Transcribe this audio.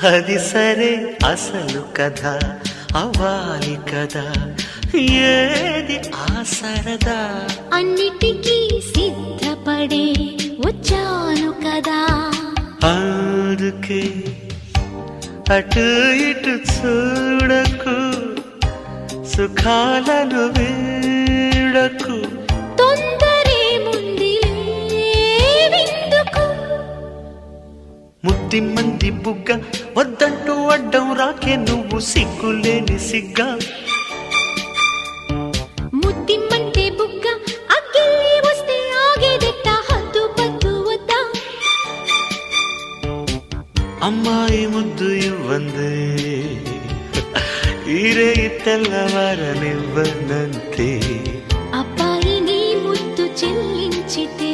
అది సరే అసలు కథ అవ్వాలి కదా, ఏది ఆ సరదా? అన్నిటికీ సిద్ధపడే వచ్చాను కదా, అందుకే అటు ఇటు చూడకు, సుఖాలను వీడకు. తొందరే ముందిలే విందుకు. ముద్ది మంది బుగ్గ వద్దంటూ అడ్డం రాకే, నువ్వు సిగ్గులేని సిగ్గా. ముద్దిమ్మంటే బుగ్గ అగ్గిల్లి వస్తే ఆగేదెట్ట, హద్దు పద్దు వద్దా? అమ్మాయి ముద్దు ఇవ్వందే, ఈరే తెల్లవారనివ్వనంతే. అబ్బాయి నీ ముద్దు చెల్లించితే